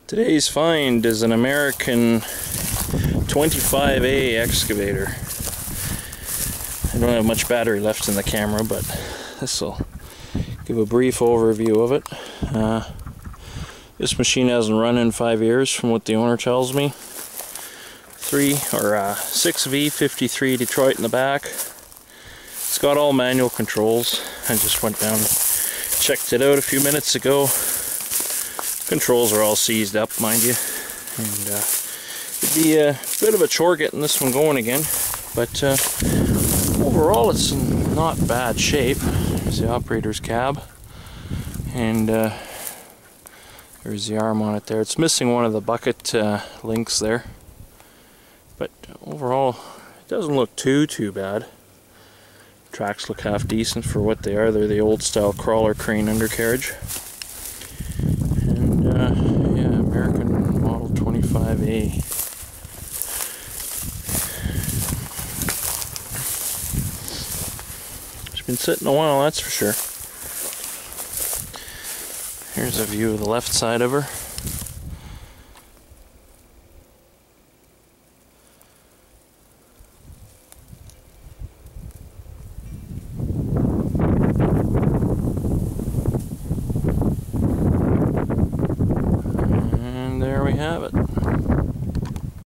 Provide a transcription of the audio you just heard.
Today's find is an American 25A excavator. I don't have much battery left in the camera, but this will give a brief overview of it. This machine hasn't run in 5 years from what the owner tells me. 6V53 Detroit in the back. It's got all manual controls. I just went down and checked it out a few minutes ago. Controls are all seized up, mind you, and it'd be a bit of a chore getting this one going again, but overall it's in not bad shape. There's the operator's cab, and there's the arm on it there. It's missing one of the bucket links there, but overall it doesn't look too bad. Tracks look half decent for what they are. They're the old style crawler crane undercarriage. Yeah, American model 25A. It's been sitting a while, that's for sure. Here's a view of the left side of her. There we have it.